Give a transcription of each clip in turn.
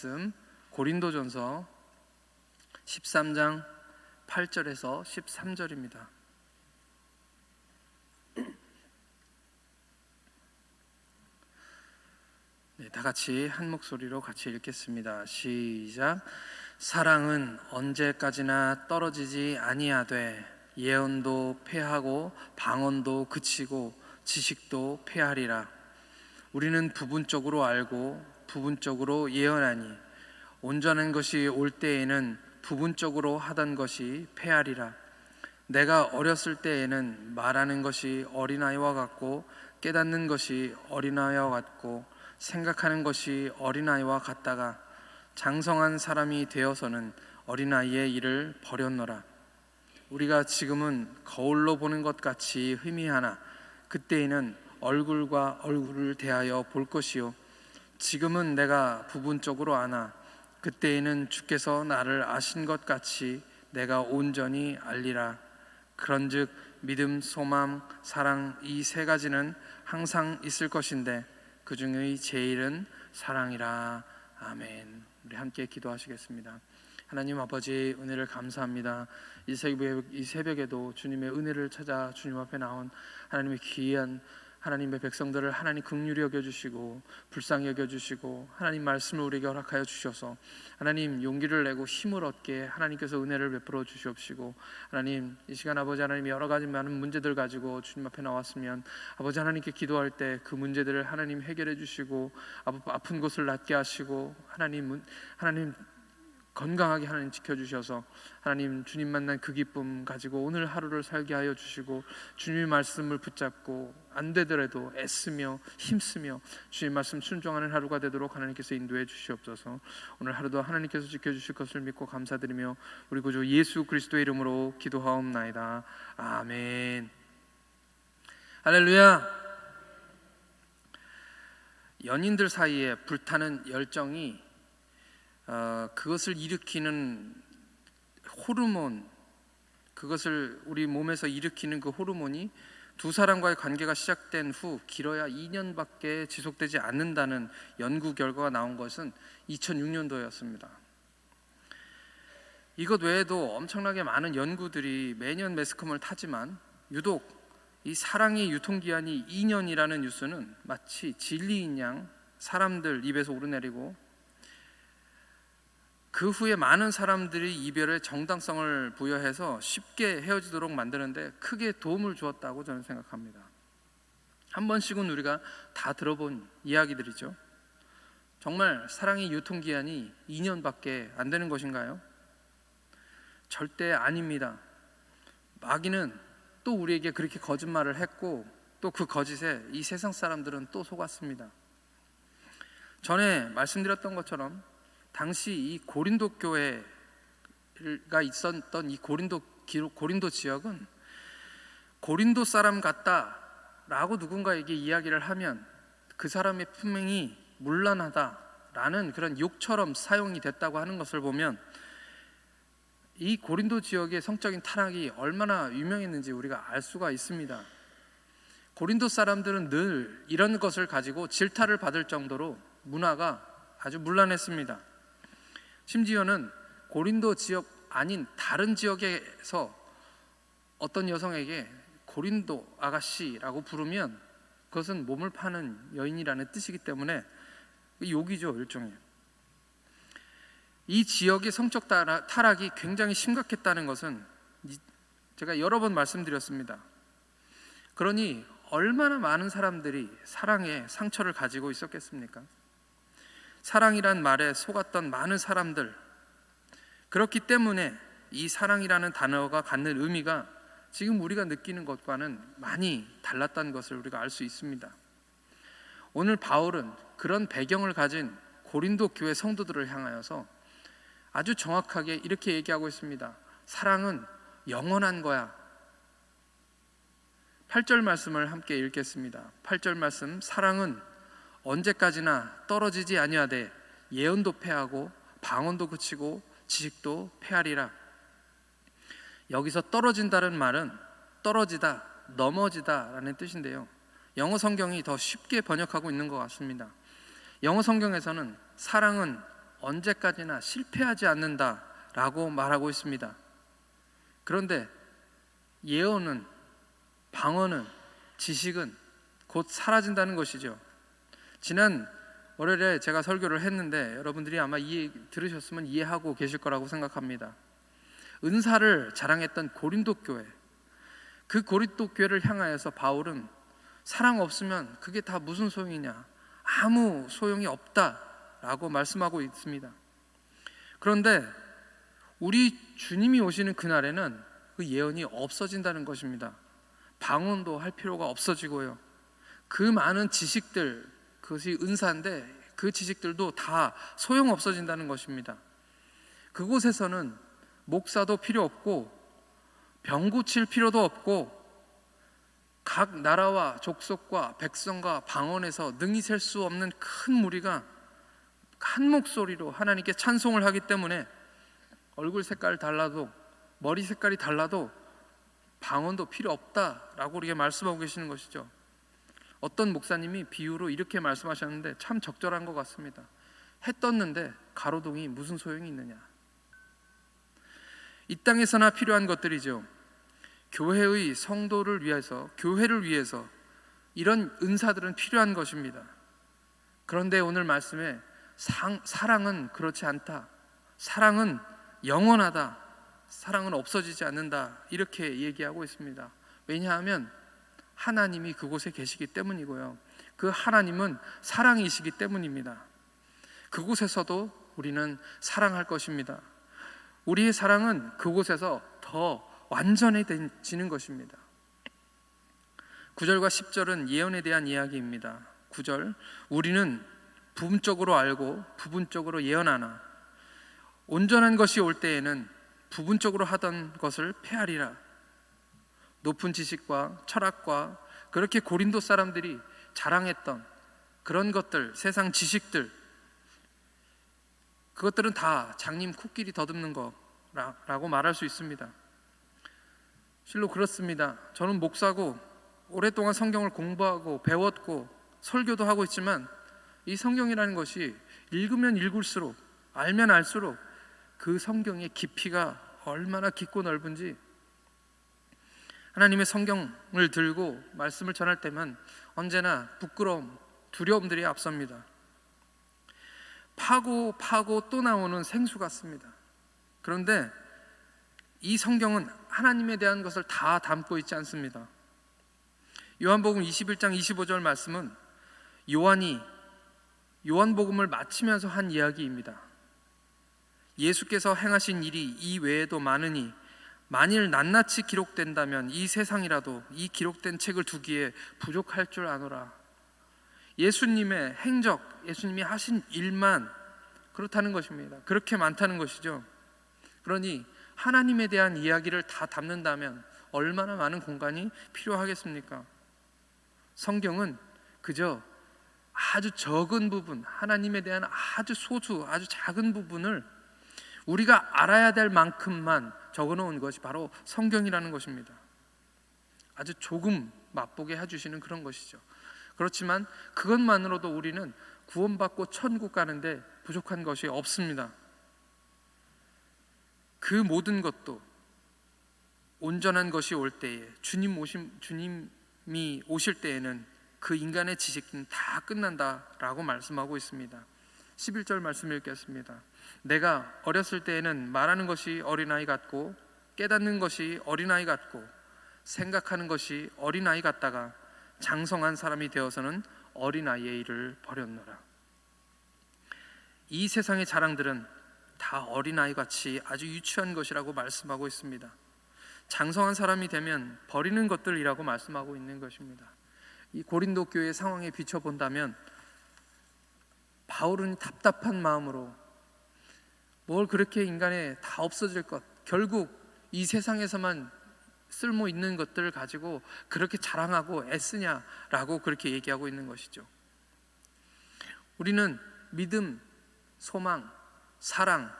말씀 고린도전서 13장 8절에서 13절입니다. 네, 다 같이 한 목소리로 같이 읽겠습니다. 시작. 사랑은 언제까지나 떨어지지 아니하되 예언도 패하고 방언도 그치고 지식도 패하리라. 우리는 부분적으로 알고 부분적으로 예언하니 온전한 것이 올 때에는 부분적으로 하던 것이 패하리라. 내가 어렸을 때에는 말하는 것이 어린아이와 같고 깨닫는 것이 어린아이와 같고 생각하는 것이 어린아이와 같다가 장성한 사람이 되어서는 어린아이의 일을 버렸노라. 우리가 지금은 거울로 보는 것 같이 희미하나 그때에는 얼굴과 얼굴을 대하여 볼 것이요 지금은 내가 부분적으로 아나 그때에는 주께서 나를 아신 것 같이 내가 온전히 알리라. 그런즉 믿음, 소망, 사랑 이 세 가지는 항상 있을 것인데 그 중의 제일은 사랑이라. 아멘. 우리 함께 기도하시겠습니다. 하나님 아버지, 은혜를 감사합니다. 이 새벽에도 주님의 은혜를 찾아 주님 앞에 나온 하나님의 귀한 하나님의 백성들을 하나님 긍휼히 여겨주시고 불쌍히 여겨주시고 하나님 말씀을 우리에게 허락하여 주셔서 하나님 용기를 내고 힘을 얻게 하나님께서 은혜를 베풀어 주시옵시고, 하나님 이 시간 아버지 하나님 여러 가지 많은 문제들 가지고 주님 앞에 나왔으면 아버지 하나님께 기도할 때 그 문제들을 하나님 해결해 주시고 아픈 곳을 낫게 하시고 하나님 건강하게 하나님 지켜주셔서 하나님 주님 만난 그 기쁨 가지고 오늘 하루를 살게 하여 주시고 주님의 말씀을 붙잡고 안 되더라도 애쓰며 힘쓰며 주님 말씀 순종하는 하루가 되도록 하나님께서 인도해 주시옵소서. 오늘 하루도 하나님께서 지켜주실 것을 믿고 감사드리며 우리 구주 예수 그리스도의 이름으로 기도하옵나이다. 아멘. 할렐루야. 연인들 사이에 불타는 열정이 그것을 일으키는 호르몬, 그것을 우리 몸에서 일으키는 그 호르몬이 두 사람과의 관계가 시작된 후 길어야 2년밖에 지속되지 않는다는 연구 결과가 나온 것은 2006년도였습니다. 이것 외에도 엄청나게 많은 연구들이 매년 매스컴을 타지만 유독 이 사랑의 유통기한이 2년이라는 뉴스는 마치 진리인 양 사람들 입에서 오르내리고 그 후에 많은 사람들이 이별의 정당성을 부여해서 쉽게 헤어지도록 만드는데 크게 도움을 주었다고 저는 생각합니다. 한 번씩은 우리가 다 들어본 이야기들이죠. 정말 사랑의 유통기한이 2년밖에 안 되는 것인가요? 절대 아닙니다. 마귀는 또 우리에게 그렇게 거짓말을 했고 또 그 거짓에 이 세상 사람들은 또 속았습니다. 전에 말씀드렸던 것처럼 당시 이 고린도 교회가 있었던 이 고린도 지역은 고린도 사람 같다라고 누군가에게 이야기를 하면 그 사람의 품행이 문란하다라는 그런 욕처럼 사용이 됐다고 하는 것을 보면 이 고린도 지역의 성적인 타락이 얼마나 유명했는지 우리가 알 수가 있습니다. 고린도 사람들은 늘 이런 것을 가지고 질타를 받을 정도로 문화가 아주 문란했습니다. 심지어는 고린도 지역 아닌 다른 지역에서 어떤 여성에게 고린도 아가씨라고 부르면 그것은 몸을 파는 여인이라는 뜻이기 때문에 욕이죠, 일종의. 이 지역의 성적 타락이 굉장히 심각했다는 것은 제가 여러 번 말씀드렸습니다. 그러니 얼마나 많은 사람들이 사랑의 상처를 가지고 있었겠습니까? 사랑이란 말에 속았던 많은 사람들, 그렇기 때문에 이 사랑이라는 단어가 갖는 의미가 지금 우리가 느끼는 것과는 많이 달랐다는 것을 우리가 알 수 있습니다. 오늘 바울은 그런 배경을 가진 고린도 교회 성도들을 향하여서 아주 정확하게 이렇게 얘기하고 있습니다. 사랑은 영원한 거야. 8절 말씀을 함께 읽겠습니다. 8절 말씀, 사랑은 언제까지나 떨어지지 아니하되 예언도 패하고 방언도 그치고 지식도 패하리라. 여기서 떨어진다는 말은 떨어지다, 넘어지다 라는 뜻인데요, 영어 성경이 더 쉽게 번역하고 있는 것 같습니다. 영어 성경에서는 사랑은 언제까지나 실패하지 않는다라고 말하고 있습니다. 그런데 예언은, 방언은, 지식은 곧 사라진다는 것이죠. 지난 월요일에 제가 설교를 했는데 여러분들이 아마 들으셨으면 이해하고 계실 거라고 생각합니다. 은사를 자랑했던 고린도 교회, 그 고린도 교회를 향하여서 바울은 사랑 없으면 그게 다 무슨 소용이냐, 아무 소용이 없다라고 말씀하고 있습니다. 그런데 우리 주님이 오시는 그날에는 그 예언이 없어진다는 것입니다. 방언도 할 필요가 없어지고요, 그 많은 지식들, 그것이 은사인데 그 지식들도 다 소용 없어진다는 것입니다. 그곳에서는 목사도 필요 없고 병 고칠 필요도 없고 각 나라와 족속과 백성과 방언에서 능히 셀 수 없는 큰 무리가 한 목소리로 하나님께 찬송을 하기 때문에 얼굴 색깔이 달라도, 머리 색깔이 달라도 방언도 필요 없다라고 우리에게 말씀하고 계시는 것이죠. 어떤 목사님이 비유로 이렇게 말씀하셨는데 참 적절한 것 같습니다. 해 떴는데 가로등이 무슨 소용이 있느냐. 이 땅에서나 필요한 것들이죠. 교회의 성도를 위해서, 교회를 위해서 이런 은사들은 필요한 것입니다. 그런데 오늘 말씀에 사랑은 그렇지 않다, 사랑은 영원하다, 사랑은 없어지지 않는다, 이렇게 얘기하고 있습니다. 왜냐하면 하나님이 그곳에 계시기 때문이고요, 그 하나님은 사랑이시기 때문입니다. 그곳에서도 우리는 사랑할 것입니다. 우리의 사랑은 그곳에서 더 완전해지는 것입니다. 9절과 10절은 예언에 대한 이야기입니다. 9절, 우리는 부분적으로 알고 부분적으로 예언하나 온전한 것이 올 때에는 부분적으로 하던 것을 폐하리라. 높은 지식과 철학과 그렇게 고린도 사람들이 자랑했던 그런 것들, 세상 지식들, 그것들은 다 장님 코끼리 더듬는 거라고 말할 수 있습니다. 실로 그렇습니다. 저는 목사고 오랫동안 성경을 공부하고 배웠고 설교도 하고 있지만 이 성경이라는 것이 읽으면 읽을수록, 알면 알수록 그 성경의 깊이가 얼마나 깊고 넓은지, 하나님의 성경을 들고 말씀을 전할 때면 언제나 부끄러움, 두려움들이 앞섭니다. 파고 또 나오는 생수 같습니다. 그런데 이 성경은 하나님에 대한 것을 다 담고 있지 않습니다. 요한복음 21장 25절 말씀은 요한이 요한복음을 마치면서 한 이야기입니다. 예수께서 행하신 일이 이 외에도 많으니 만일 낱낱이 기록된다면 이 세상이라도 이 기록된 책을 두기에 부족할 줄 아노라. 예수님의 행적, 예수님이 하신 일만 그렇다는 것입니다. 그렇게 많다는 것이죠. 그러니 하나님에 대한 이야기를 다 담는다면 얼마나 많은 공간이 필요하겠습니까? 성경은 그저 아주 적은 부분, 하나님에 대한 아주 소수, 아주 작은 부분을 우리가 알아야 될 만큼만 적어놓은 것이 바로 성경이라는 것입니다. 아주 조금 맛보게 해주시는 그런 것이죠. 그렇지만 그것만으로도 우리는 구원받고 천국 가는데 부족한 것이 없습니다. 그 모든 것도 온전한 것이 올 때에, 주님이 오실 때에는 그 인간의 지식은 다 끝난다라고 말씀하고 있습니다. 11절 말씀 읽겠습니다. 내가 어렸을 때에는 말하는 것이 어린아이 같고 깨닫는 것이 어린아이 같고 생각하는 것이 어린아이 같다가 장성한 사람이 되어서는 어린아이의 일을 버렸노라. 이 세상의 자랑들은 다 어린아이같이 아주 유치한 것이라고 말씀하고 있습니다. 장성한 사람이 되면 버리는 것들이라고 말씀하고 있는 것입니다. 이 고린도 교회의 상황에 비춰본다면 바울은 답답한 마음으로 뭘 그렇게 인간에 다 없어질 것, 결국 이 세상에서만 쓸모 있는 것들을 가지고 그렇게 자랑하고 애쓰냐라고 그렇게 얘기하고 있는 것이죠. 우리는 믿음, 소망, 사랑,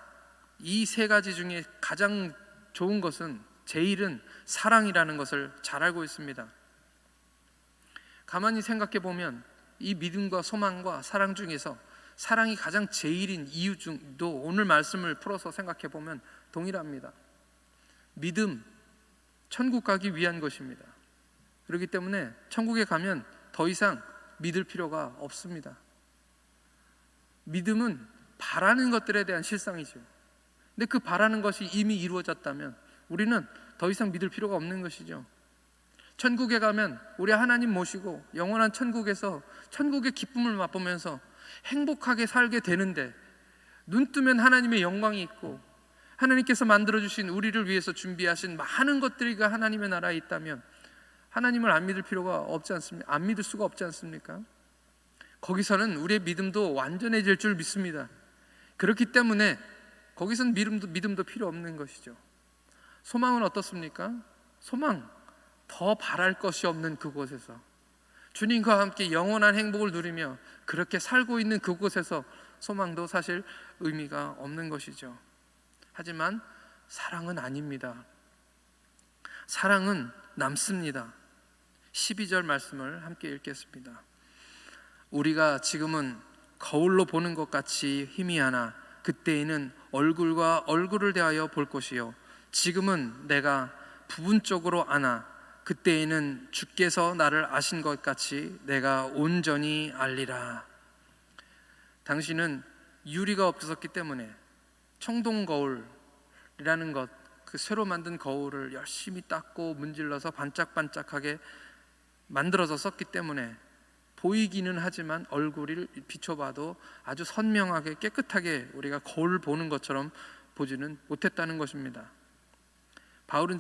이 세 가지 중에 가장 좋은 것은, 제일은 사랑이라는 것을 잘 알고 있습니다. 가만히 생각해 보면 이 믿음과 소망과 사랑 중에서 사랑이 가장 제일인 이유 중도 오늘 말씀을 풀어서 생각해 보면 동일합니다. 믿음, 천국 가기 위한 것입니다. 그렇기 때문에 천국에 가면 더 이상 믿을 필요가 없습니다. 믿음은 바라는 것들에 대한 실상이죠. 근데 그 바라는 것이 이미 이루어졌다면 우리는 더 이상 믿을 필요가 없는 것이죠. 천국에 가면 우리 하나님 모시고 영원한 천국에서 천국의 기쁨을 맛보면서 행복하게 살게 되는데, 눈 뜨면 하나님의 영광이 있고 하나님께서 만들어주신 우리를 위해서 준비하신 많은 것들이 그 하나님의 나라에 있다면 하나님을 안 믿을 필요가 없지 않습니까? 안 믿을 수가 없지 않습니까? 거기서는 우리의 믿음도 완전해질 줄 믿습니다. 그렇기 때문에 거기서는 믿음도 필요 없는 것이죠. 소망은 어떻습니까? 소망, 더 바랄 것이 없는 그곳에서 주님과 함께 영원한 행복을 누리며 그렇게 살고 있는 그곳에서 소망도 사실 의미가 없는 것이죠. 하지만 사랑은 아닙니다. 사랑은 남습니다. 12절 말씀을 함께 읽겠습니다. 우리가 지금은 거울로 보는 것 같이 희미하나 그때에는 얼굴과 얼굴을 대하여 볼 것이요 지금은 내가 부분적으로 아나 그때에는 주께서 나를 아신 것 같이 내가 온전히 알리라. 당신은 유리가 없었기 때문에 청동 거울이라는 것, 그 새로 만든 거울을 열심히 닦고 문질러서 반짝반짝하게 만들어서 썼기 때문에 보이기는 하지만 얼굴을 비춰봐도 아주 선명하게 깨끗하게 우리가 거울 보는 것처럼 보지는 못했다는 것입니다. 바울은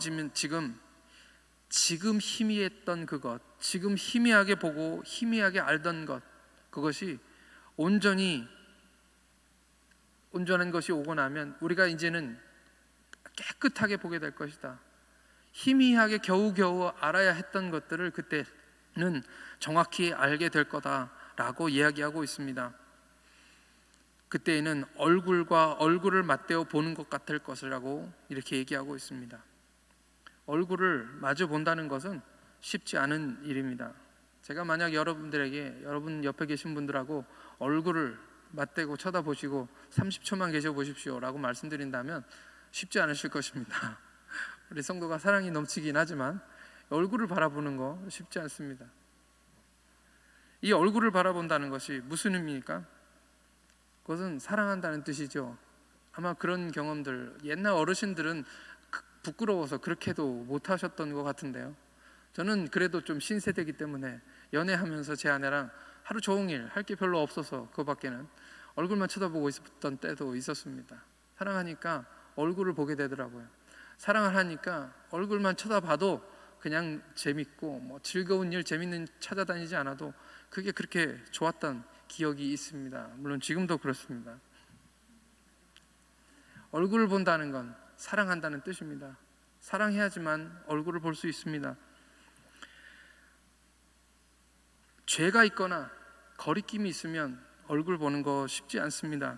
지금 희미했던 그것, 지금 희미하게 보고 희미하게 알던 것, 그것이 온전한 것이 오고 나면 우리가 이제는 깨끗하게 보게 될 것이다. 희미하게 겨우겨우 알아야 했던 것들을 그때는 정확히 알게 될 거다라고 이야기하고 있습니다. 그때에는 얼굴과 얼굴을 맞대어 보는 것 같을 것이라고 이렇게 얘기하고 있습니다. 얼굴을 마주 본다는 것은 쉽지 않은 일입니다. 제가 만약 여러분 옆에 계신 분들하고 얼굴을 맞대고 쳐다보시고 30초만 계셔 보십시오 라고 말씀드린다면 쉽지 않으실 것입니다. 우리 성도가 사랑이 넘치긴 하지만 얼굴을 바라보는 거 쉽지 않습니다. 이 얼굴을 바라본다는 것이 무슨 의미입니까? 그것은 사랑한다는 뜻이죠. 아마 그런 경험들 옛날 어르신들은 부끄러워서 그렇게도 못하셨던 것 같은데요. 저는 그래도 좀 신세대이기 때문에 연애하면서 제 아내랑 하루 종일 할 게 별로 없어서 그거밖에는 얼굴만 쳐다보고 있었던 때도 있었습니다. 사랑하니까 얼굴을 보게 되더라고요. 사랑을 하니까 얼굴만 쳐다봐도 그냥 재밌고 뭐 즐거운 일, 재밌는 찾아다니지 않아도 그게 그렇게 좋았던 기억이 있습니다. 물론 지금도 그렇습니다. 얼굴을 본다는 건 사랑한다는 뜻입니다. 사랑해야지만 얼굴을 볼 수 있습니다. 죄가 있거나 거리낌이 있으면 얼굴 보는 거 쉽지 않습니다.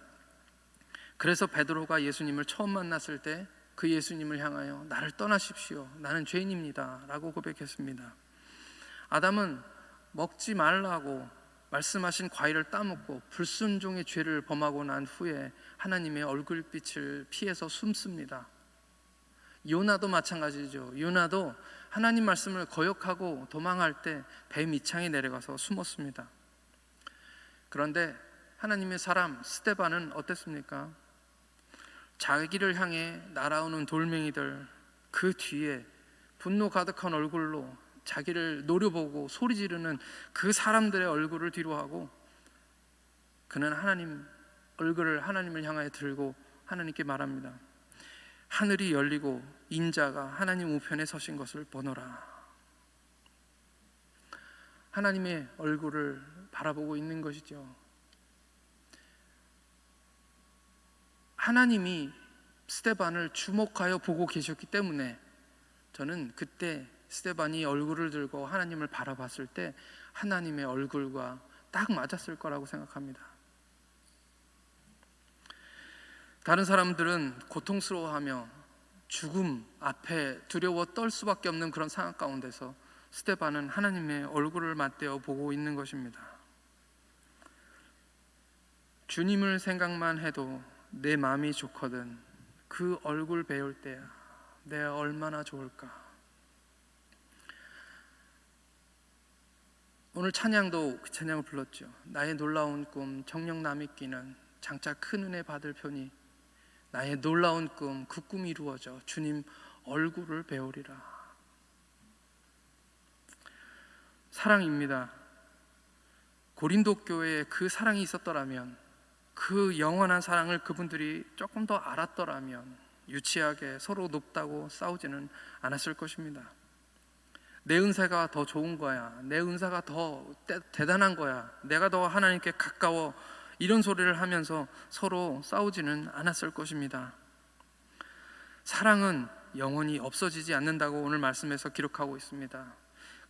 그래서 베드로가 예수님을 처음 만났을 때 그 예수님을 향하여 나를 떠나십시오. 나는 죄인입니다. 라고 고백했습니다. 아담은 먹지 말라고 말씀하신 과일을 따먹고 불순종의 죄를 범하고 난 후에 하나님의 얼굴빛을 피해서 숨습니다. 요나도 마찬가지죠. 요나도 하나님 말씀을 거역하고 도망할 때 배 밑창에 내려가서 숨었습니다. 그런데 하나님의 사람 스데반은 어땠습니까? 자기를 향해 날아오는 돌멩이들 그 뒤에 분노 가득한 얼굴로 자기를 노려보고 소리 지르는 그 사람들의 얼굴을 뒤로하고 그는 하나님을 향하여 들고 하나님께 말합니다. 하늘이 열리고 인자가 하나님 우편에 서신 것을 보노라. 하나님의 얼굴을 바라보고 있는 것이죠. 하나님이 스데반을 주목하여 보고 계셨기 때문에 저는 그때 스데반이 얼굴을 들고 하나님을 바라봤을 때 하나님의 얼굴과 딱 맞았을 거라고 생각합니다. 다른 사람들은 고통스러워하며 죽음 앞에 두려워 떨 수밖에 없는 그런 상황 가운데서 스데반은 하나님의 얼굴을 맞대어 보고 있는 것입니다. 주님을 생각만 해도 내 마음이 좋거든. 그 얼굴 배울 때야 내가 얼마나 좋을까. 오늘 찬양도 그 찬양을 불렀죠. 나의 놀라운 꿈 정녕 남이 끼는 장차 큰 은혜 받을 편이, 나의 놀라운 꿈, 그 꿈이 이루어져 주님 얼굴을 배우리라. 사랑입니다. 고린도 교회에 그 사랑이 있었더라면, 그 영원한 사랑을 그분들이 조금 더 알았더라면 유치하게 서로 높다고 싸우지는 않았을 것입니다. 내 은사가 더 좋은 거야, 내 은사가 더 대단한 거야, 내가 더 하나님께 가까워, 이런 소리를 하면서 서로 싸우지는 않았을 것입니다. 사랑은 영원히 없어지지 않는다고 오늘 말씀에서 기록하고 있습니다.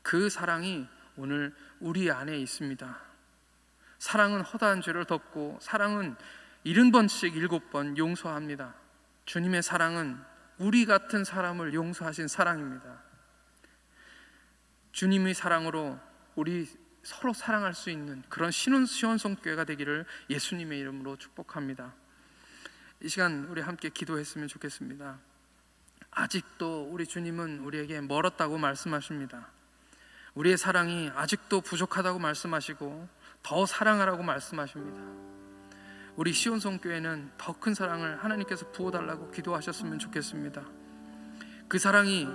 그 사랑이 오늘 우리 안에 있습니다. 사랑은 허다한 죄를 덮고, 사랑은 70번씩 7번 용서합니다. 주님의 사랑은 우리 같은 사람을 용서하신 사랑입니다. 주님의 사랑으로 우리 서로 사랑할 수 있는 그런 시온성교회가 되기를 예수님의 이름으로 축복합니다. 이 시간 우리 함께 기도했으면 좋겠습니다. 아직도 우리 주님은 우리에게 멀었다고 말씀하십니다. 우리의 사랑이 아직도 부족하다고 말씀하시고 더 사랑하라고 말씀하십니다. 우리 시온성교회는 더 큰 사랑을 하나님께서 부어달라고 기도하셨으면 좋겠습니다. 그 사랑이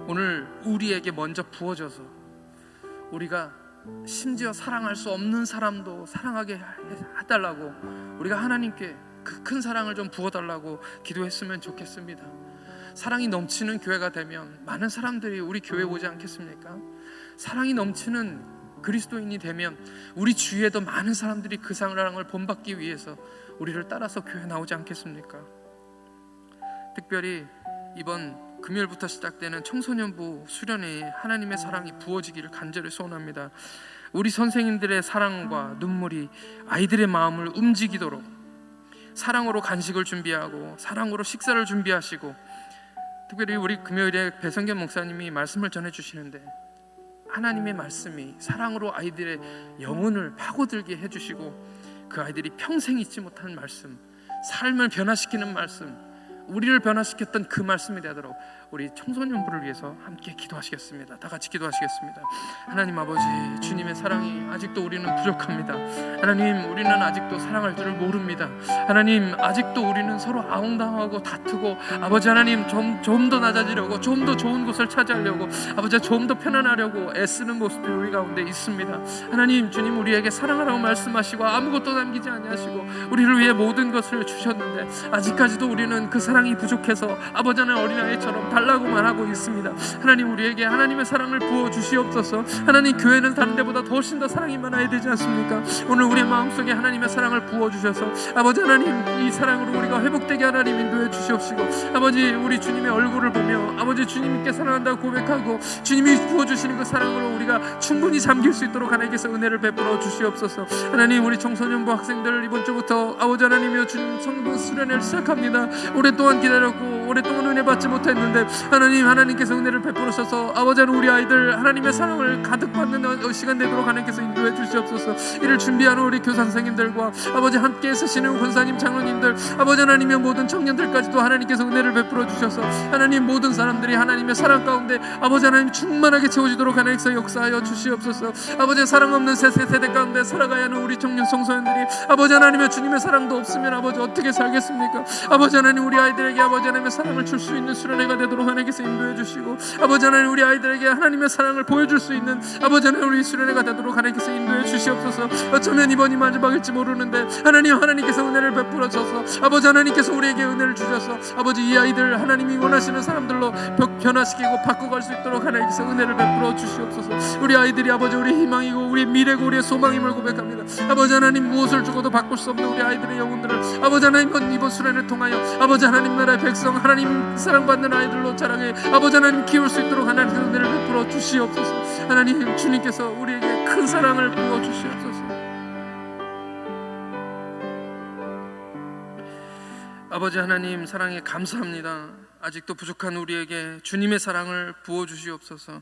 오늘 우리에게 먼저 부어져서 우리가 심지어 사랑할 수 없는 사람도 사랑하게 해달라고, 우리가 하나님께 그 큰 사랑을 좀 부어달라고 기도했으면 좋겠습니다. 사랑이 넘치는 교회가 되면 많은 사람들이 우리 교회 오지 않겠습니까? 사랑이 넘치는 그리스도인이 되면 우리 주위에도 많은 사람들이 그 사랑을 본받기 위해서 우리를 따라서 교회 나오지 않겠습니까? 특별히 이번 금요일부터 시작되는 청소년부 수련회에 하나님의 사랑이 부어지기를 간절히 소원합니다. 우리 선생님들의 사랑과 눈물이 아이들의 마음을 움직이도록 사랑으로 간식을 준비하고 사랑으로 식사를 준비하시고, 특별히 우리 금요일에 배성견 목사님이 말씀을 전해주시는데 하나님의 말씀이 사랑으로 아이들의 영혼을 파고들게 해주시고, 그 아이들이 평생 잊지 못하는 말씀, 삶을 변화시키는 말씀, 우리를 변화시켰던 그 말씀이 되도록 우리 청소년부를 위해서 함께 기도하시겠습니다. 다 같이 기도하시겠습니다. 하나님 아버지, 주님의 사랑이 아직도 우리는 부족합니다. 하나님, 우리는 아직도 사랑할 줄을 모릅니다. 하나님, 아직도 우리는 서로 아웅다웅하고 다투고, 아버지 하나님, 좀 더 낮아지려고, 좀 더 좋은 곳을 차지하려고, 아버지 좀 더 편안하려고 애쓰는 모습들이 우리 가운데 있습니다. 하나님, 주님 우리에게 사랑하라고 말씀하시고 아무것도 남기지 아니하시고 우리를 위해 모든 것을 주셨는데 아직까지도 우리는 그 사랑이 부족해서 아버지 하나님 어린아이처럼 달라고만 하고 있습니다. 하나님, 우리에게 하나님의 사랑을 부어주시옵소서. 하나님, 교회는 다른 데보다 훨씬 더 사랑이 많아야 되지 않습니까? 오늘 우리의 마음속에 하나님의 사랑을 부어주셔서 아버지 하나님, 이 사랑으로 우리가 회복되게 하나님 인도해 주시옵시고, 아버지 우리 주님의 얼굴을 보며 아버지 주님께 사랑한다고 고백하고 주님이 부어주시는 그 사랑으로 우리가 충분히 잠길 수 있도록 하나님께서 은혜를 베풀어 주시옵소서. 하나님, 우리 청소년부 학생들 이번 주부터 아버지 하나님이여 주님 성도 수련회를 시작합니다. 오랫동안 기다렸고 오랫동안 은혜 받지 못했는데 하나님께서 은혜를 베풀으셔서 아버지 하나님, 우리 아이들 하나님의 사랑을 가득 받는 시간 되도록 하나님께서 인도해 주시옵소서. 이를 준비하는 우리 교사 선생님들과 아버지 함께 쓰시는 권사님, 장로님들, 아버지 하나님의 모든 청년들까지도 하나님께서 은혜를 베풀어 주셔서 하나님, 모든 사람들이 하나님의 사랑 가운데 아버지 하나님 충만하게 채워지도록 하나님께서 역사하여 주시옵소서. 아버지, 사랑 없는 세대 가운데 살아가야 하는 우리 청년 성소년들이 아버지 하나님의 주님의 사랑도 없으면 아버지 어떻게 살겠습니까? 아버지 하나님, 우리 아이들에게 아버지 하나님의 사랑을 줄 수 있는 수련회가 되도록 하나님께서 인도해 주시고, 아버지 하나님, 우리 아이들에게 하나님의 사랑을 보여줄 수 있는 아버지 하나님 우리 수련회가 되도록 하나님께서 인도해 주시옵소서. 어쩌면 이번이 마지막일지 모르는데 하나님께서 은혜를 베풀어 줘서 아버지 하나님께서 우리에게 은혜를 주셔서 아버지 이 아이들 하나님이 원하시는 사람들로 변화시키고 바꿔갈 수 있도록 하나님께서 은혜를 베풀어 주시옵소서. 우리 아이들이 아버지 우리 희망이고 우리 미래고 우리의 소망임을 고백합니다. 아버지 하나님, 무엇을 주고도 바꿀 수 없는 우리 아이들의 영혼들을 아버지 하나님 이번 수련을 통하여 아버지 하나님 나라의 백성, 하나님 사랑받는 아이들로 자라게 아버지 하나님 키울 수 있도록 하나님께서 은혜를 베풀어 주시옵소서. 하나님, 주님께서 우리에게 큰 사랑을 부어 주시옵소서. 아버지 하나님, 사랑에 감사합니다. 아직도 부족한 우리에게 주님의 사랑을 부어 주시옵소서.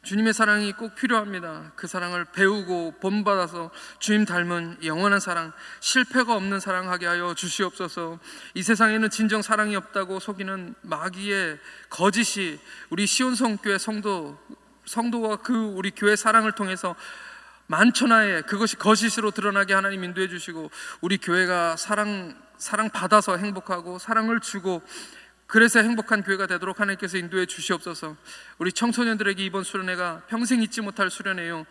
주님의 사랑이 꼭 필요합니다. 그 사랑을 배우고 본받아서 주님 닮은 영원한 사랑, 실패가 없는 사랑하게 하여 주시옵소서. 이 세상에는 진정 사랑이 없다고 속이는 마귀의 거짓이 우리 시온성교회 성도와 그 우리 교회 사랑을 통해서 만천하에 그것이 거짓으로 드러나게 하나님 인도해 주시고, 우리 교회가 사랑 받아서 행복하고 사랑을 주고 그래서 행복한 교회가 되도록 하나님께서 인도해 주시옵소서. 우리 청소년들에게 이번 수련회가 평생 잊지 못할 수련회요,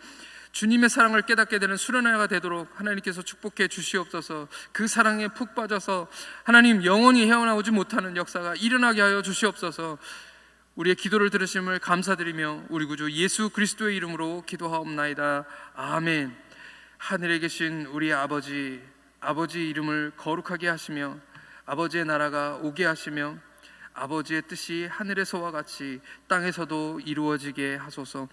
주님의 사랑을 깨닫게 되는 수련회가 되도록 하나님께서 축복해 주시옵소서. 그 사랑에 푹 빠져서 하나님 영원히 헤어나오지 못하는 역사가 일어나게 하여 주시옵소서. 우리의 기도를 들으심을 감사드리며 우리 구주 예수 그리스도의 이름으로 기도하옵나이다. 아멘. 하늘에 계신 우리 아버지 이름을 거룩하게 하시며 아버지의 나라가 오게 하시며 아버지의 뜻이 하늘에서와 같이 땅에서도 이루어지게 하소서.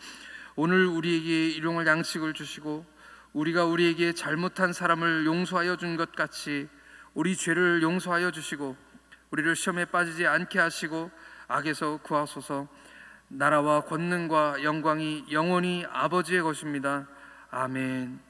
오늘 우리에게 일용할 양식을 주시고 우리가 우리에게 잘못한 사람을 용서하여 준 것 같이 우리 죄를 용서하여 주시고 우리를 시험에 빠지지 않게 하시고 악에서 구하소서. 나라와 권능과 영광이 영원히 아버지의 것입니다. 아멘.